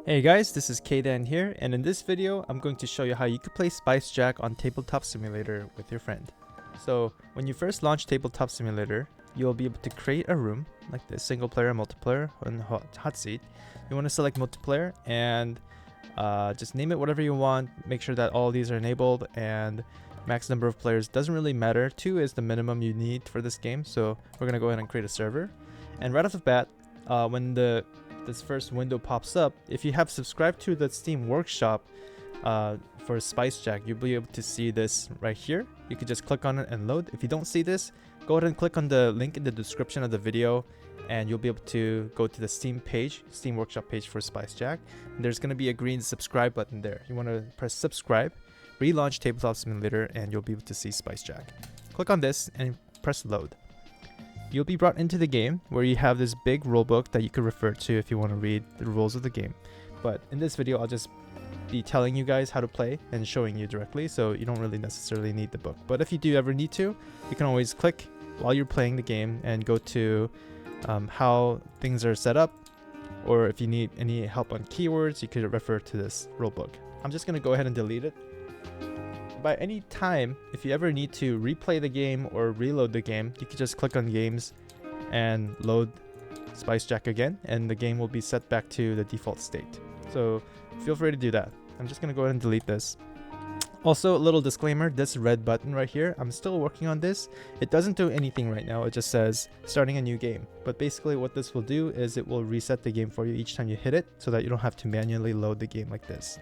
Hey guys, this is Kdan here, and in this video, I'm going to show you how you could play SpiceJack on Tabletop Simulator with your friend. So, when you first launch Tabletop Simulator, you'll be able to create a room like this, single player, multiplayer, and hot seat. You want to select multiplayer and just name it whatever you want. Make sure that all these are enabled, and max number of players doesn't really matter. 2 is the minimum you need for this game, so we're going to go ahead and create a server. And right off the bat, when this first window pops up, if you have subscribed to the Steam Workshop for SpiceJack, you'll be able to see this right here. You can just click on it and load. If you don't see this, go ahead and click on the link in the description of the video, and you'll be able to go to the Steam Workshop page for SpiceJack. And there's going to be a green subscribe button there. You want to press subscribe, relaunch Tabletop Simulator, and you'll be able to see SpiceJack. Click on this and press load. You'll be brought into the game where you have this big rulebook that you could refer to if you want to read the rules of the game. But in this video, I'll just be telling you guys how to play and showing you directly, so you don't really necessarily need the book. But if you do ever need to, you can always click while you're playing the game and go to how things are set up, or if you need any help on keywords, you could refer to this rulebook. I'm just going to go ahead and delete it. By any time, if you ever need to replay the game or reload the game, you can just click on games and load SpiceJack again, and the game will be set back to the default state. So feel free to do that. I'm just going to go ahead and delete this. Also, a little disclaimer, this red button right here, I'm still working on this. It doesn't do anything right now. It just says starting a new game. But basically what this will do is it will reset the game for you each time you hit it, so that you don't have to manually load the game like this.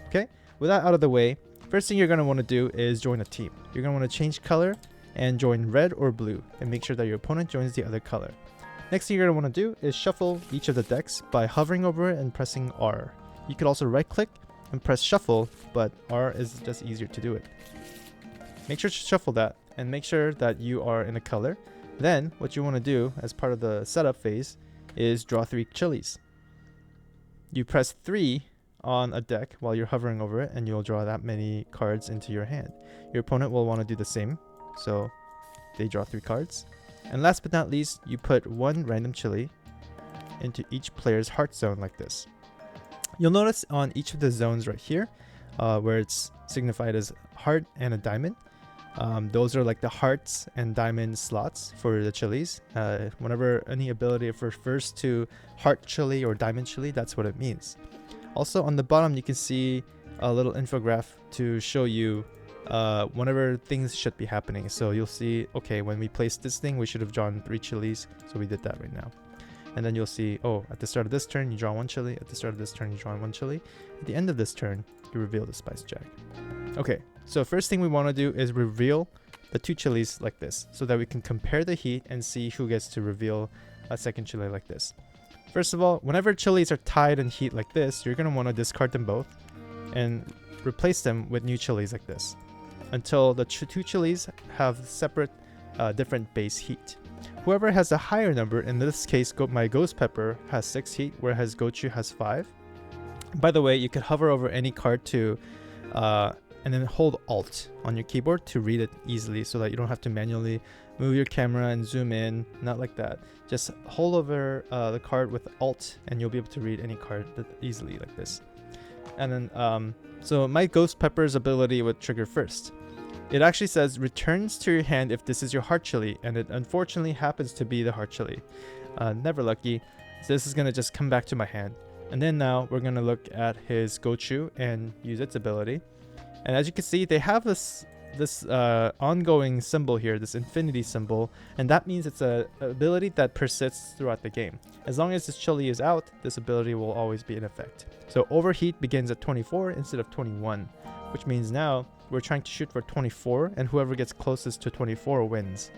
Okay, with that out of the way, first thing you're going to want to do is join a team. You're going to want to change color and join red or blue, and make sure that your opponent joins the other color. Next thing you're going to want to do is shuffle each of the decks by hovering over it and pressing R. You could also right click and press shuffle, but R is just easier to do it. Make sure to shuffle that and make sure that you are in a color. Then what you want to do as part of the setup phase is draw 3 chilies. You press 3 on a deck while you're hovering over it, and you'll draw that many cards into your hand. Your opponent will want to do the same, so they draw 3 cards. And last but not least, you put 1 random chili into each player's heart zone like this. You'll notice on each of the zones right here, where it's signified as heart and a diamond, those are like the hearts and diamond slots for the chilies. Whenever any ability refers to heart chili or diamond chili, that's what it means. Also on the bottom, you can see a little infograph to show you whenever things should be happening. So you'll see, okay, when we place this thing, we should have drawn 3 chilies. So we did that right now. And then you'll see, oh, at the start of this turn, you draw 1 chili. At the start of this turn, you draw 1 chili. At the end of this turn, you reveal the SpiceJack. Okay, so first thing we want to do is reveal the 2 chilies like this, so that we can compare the heat and see who gets to reveal a second chili like this. First of all, whenever chilies are tied in heat like this, you're going to want to discard them both and replace them with new chilies like this until the 2 chilies have separate, different base heat. Whoever has a higher number, in this case, my ghost pepper has 6 heat, whereas Gochu has 5. By the way, you could hover over any card to, and then hold Alt on your keyboard to read it easily, so that you don't have to manually move your camera and zoom in. Not like that. Just hold over the card with Alt, and you'll be able to read any card easily like this. And then, so my ghost pepper's ability would trigger first. It actually says returns to your hand if this is your heart chili, and it unfortunately happens to be the heart chili. Never lucky. So this is going to just come back to my hand. And then now we're going to look at his Gochu and use its ability. And as you can see, they have this ongoing symbol here, this infinity symbol, and that means it's an ability that persists throughout the game. As long as this chili is out, this ability will always be in effect. So overheat begins at 24 instead of 21, which means now we're trying to shoot for 24, and whoever gets closest to 24 wins.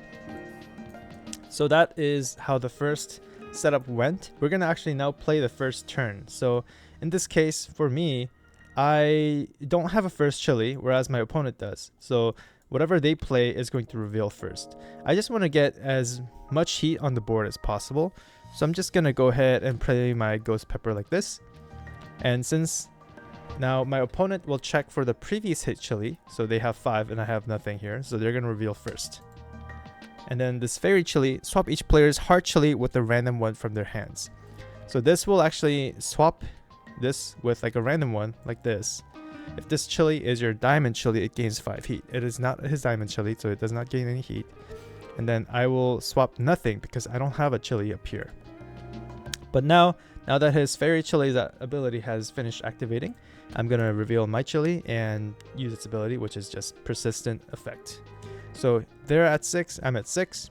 So that is how the first setup went. We're going to actually now play the first turn. So in this case, for me, I don't have a first chili, whereas my opponent does. So whatever they play is going to reveal first. I just want to get as much heat on the board as possible. So I'm just going to go ahead and play my ghost pepper like this. And since now my opponent will check for the previous hit chili, so they have 5 and I have nothing here, so they're going to reveal first. And then this fairy chili, swap each player's heart chili with a random one from their hands. So this will actually swap this with like a random one like this. If this chili is your diamond chili, it gains 5 heat. It is not his diamond chili, so it does not gain any heat. And then I will swap nothing because I don't have a chili up here. But now that his fairy chili's ability has finished activating, I'm gonna reveal my chili and use its ability, which is just persistent effect. So they're at 6, I'm at 6.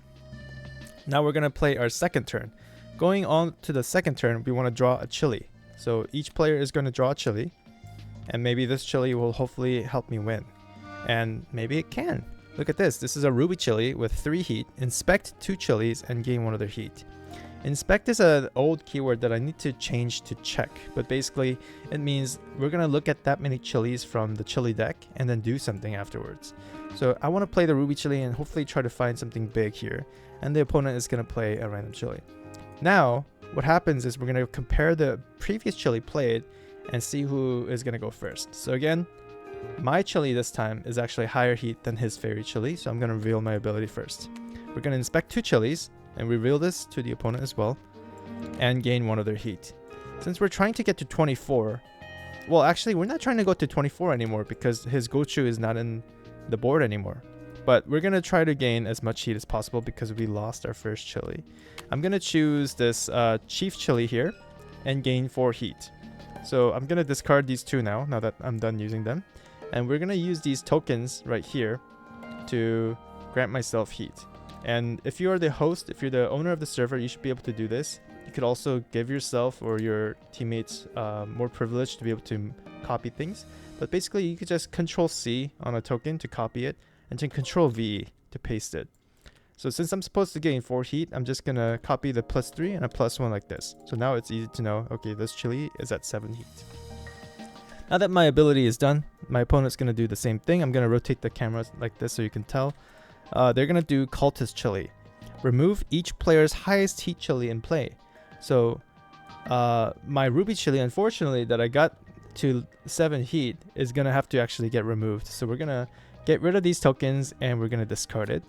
Now we're gonna play our second turn. Going on to the second turn, we want to draw a chili. So each player is going to draw a chili, and maybe this chili will hopefully help me win. And maybe it can. Look at this. This is a ruby chili with 3 heat. Inspect 2 chilies and gain 1 of their heat. Inspect is an old keyword that I need to change to check, but basically it means we're going to look at that many chilies from the chili deck and then do something afterwards. So I want to play the ruby chili and hopefully try to find something big here, and the opponent is going to play a random chili. Now what happens is we're going to compare the previous chili played and see who is going to go first. So again, my chili this time is actually higher heat than his fairy chili, so I'm going to reveal my ability first. We're going to inspect 2 chilies and reveal this to the opponent as well and gain 1 of their heat. Since we're trying to get to 24, well actually we're not trying to go to 24 anymore because his Gochu is not in the board anymore. But we're going to try to gain as much heat as possible because we lost our first chili. I'm going to choose this chief chili here and gain 4 heat. So I'm going to discard these 2 now that I'm done using them. And we're going to use these tokens right here to grant myself heat. And if you are the host, if you're the owner of the server, you should be able to do this. You could also give yourself or your teammates more privilege to be able to copy things. But basically you could just Control C on a token to copy it and then Control V to paste it. So since I'm supposed to gain 4 heat, I'm just going to copy the +3 and a +1 like this. So now it's easy to know, okay, this chili is at 7 heat. Now that my ability is done, my opponent's going to do the same thing. I'm going to rotate the camera like this so you can tell. They're going to do cultist chili. Remove each player's highest heat chili in play. So my ruby chili, unfortunately, that I got to 7 heat is going to have to actually get removed. So we're going to get rid of these tokens and we're going to discard it.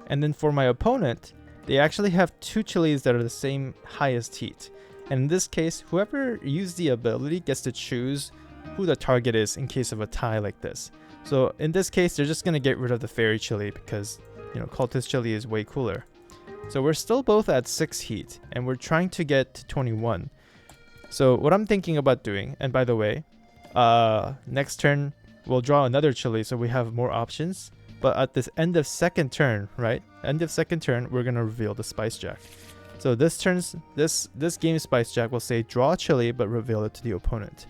And then for my opponent, they actually have 2 chilies that are the same highest heat. And in this case, whoever used the ability gets to choose who the target is in case of a tie like this. So in this case, they're just going to get rid of the fairy chili because, you know, cultist chili is way cooler. So we're still both at 6 heat and we're trying to get to 21. So what I'm thinking about doing, and by the way, next turn we'll draw another chili so we have more options. But at this end of second turn, right? End of second turn, we're going to reveal the SpiceJack. So this game SpiceJack will say draw a chili but reveal it to the opponent.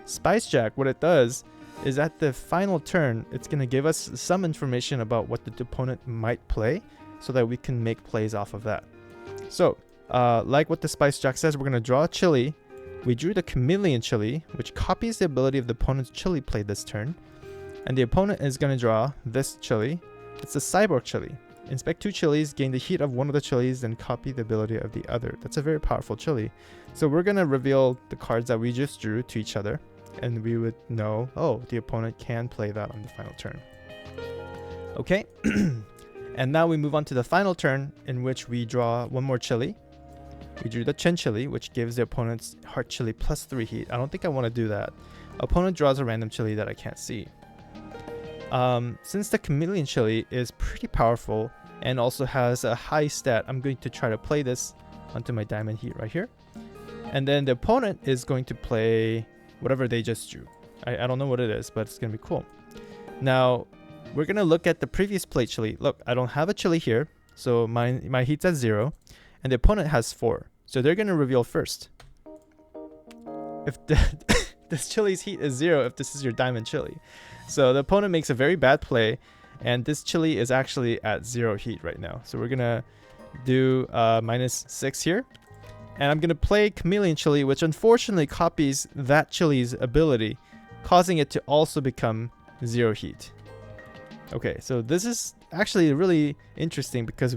SpiceJack, what it does is at the final turn, it's going to give us some information about what the opponent might play so that we can make plays off of that. So, like what the SpiceJack says, we're going to draw a chili. We drew the chameleon chili, which copies the ability of the opponent's chili played this turn. And the opponent is going to draw this chili. It's a cyborg chili. Inspect 2 chilies, gain the heat of 1 of the chilies, then copy the ability of the other. That's a very powerful chili. So we're going to reveal the cards that we just drew to each other. And we would know, oh, the opponent can play that on the final turn. Okay. And now we move on to the final turn in which we draw 1 more chili. We drew the Chen chili, which gives the opponent's heart chili +3 heat. I don't think I want to do that. Opponent draws a random chili that I can't see. Since the chameleon chili is pretty powerful and also has a high stat, I'm going to try to play this onto my diamond heat right here. And then the opponent is going to play whatever they just drew. I don't know what it is, but it's going to be cool. Now, we're going to look at the previous played chili. Look, I don't have a chili here, so my heat's at 0, and the opponent has 4. So they're going to reveal first. If this chili's heat is 0, if this is your diamond chili. So the opponent makes a very bad play, and this chili is actually at 0 heat right now. So we're going to do -6 here. And I'm going to play chameleon chili, which unfortunately copies that chili's ability, causing it to also become 0 heat. Okay, so this is actually really interesting because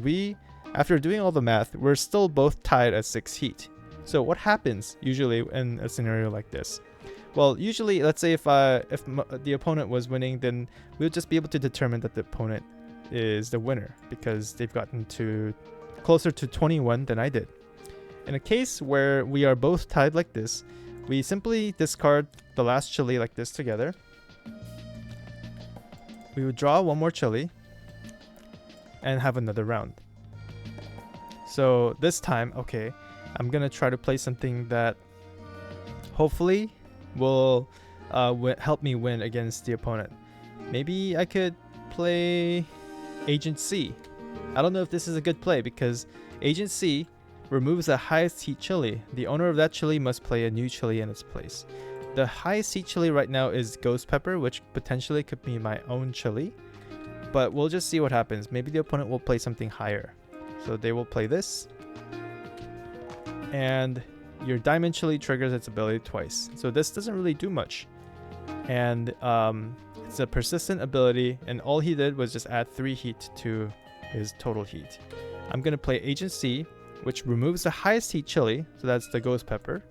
after doing all the math, we're still both tied at 6 heat. So what happens usually in a scenario like this? Well, usually, let's say if the opponent was winning, then we'll just be able to determine that the opponent is the winner because they've gotten to closer to 21 than I did. In a case where we are both tied like this, we simply discard the last chili like this together. We would draw one more chili and have another round. So this time, okay, I'm gonna try to play something that hopefully will help me win against the opponent. Maybe I could play Agent C. I don't know if this is a good play because Agent C removes the highest heat chili. The owner of that chili must play a new chili in its place. The highest heat chili right now is Ghost Pepper, which potentially could be my own chili. But we'll just see what happens. Maybe the opponent will play something higher. So they will play this. And your Diamond Chili triggers its ability twice. So this doesn't really do much. And it's a persistent ability. And all he did was just add 3 heat to his total heat. I'm going to play Agent C, which removes the highest heat chili. So that's the Ghost Pepper.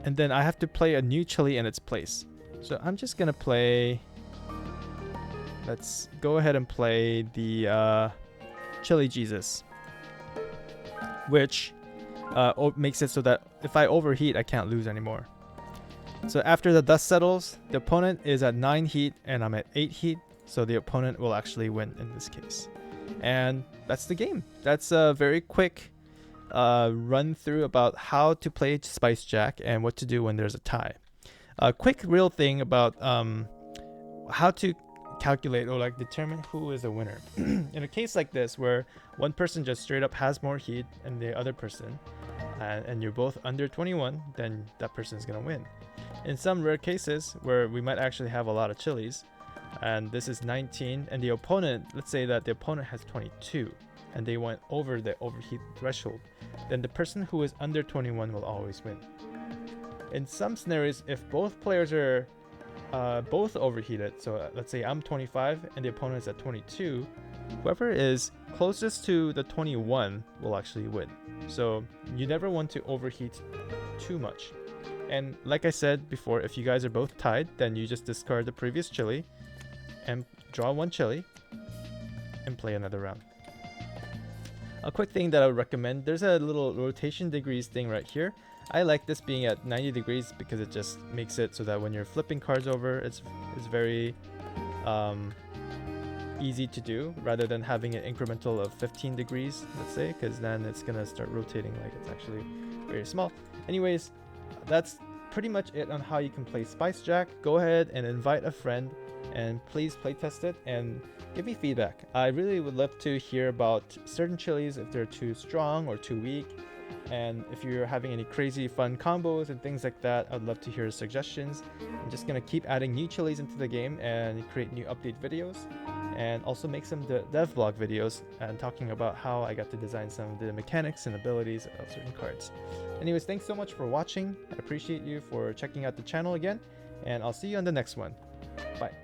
And then I have to play a new chili in its place. So I'm just going to play... Let's go ahead and play the Chili Jesus, which makes it so that if I overheat, I can't lose anymore. So after the dust settles, the opponent is at 9 heat and I'm at 8 heat. So the opponent will actually win in this case. And that's the game. That's a very quick run through about how to play SpiceJack and what to do when there's a tie. A quick real thing about how to calculate or like determine who is a winner. In a case like this where one person just straight up has more heat than the other person and you're both under 21, then that person is going to win. In some rare cases where we might actually have a lot of chilies and this is 19 and the opponent, let's say that the opponent has 22 and they went over the overheat threshold, then the person who is under 21 will always win. In some scenarios, if both players are both overheated, so let's say I'm 25 and the opponent is at 22, whoever is closest to the 21 will actually win. So you never want to overheat too much. And like I said before, if you guys are both tied, then you just discard the previous chili and draw one chili and play another round. A quick thing that I would recommend, there's a little rotation degrees thing right here. I like this being at 90 degrees because it just makes it so that when you're flipping cards over, it's very easy to do rather than having an incremental of 15 degrees, let's say, because then it's going to start rotating like it's actually very small. Anyways, that's pretty much it on how you can play SpiceJack. Go ahead and invite a friend and please playtest it and give me feedback. I really would love to hear about certain chilies if they're too strong or too weak. And if you're having any crazy fun combos and things like that, I'd love to hear suggestions. I'm just going to keep adding new chilies into the game and create new update videos and also make some dev vlog videos and talking about how I got to design some of the mechanics and abilities of certain cards. Anyways, thanks so much for watching. I appreciate you for checking out the channel again, and I'll see you on the next one. Bye.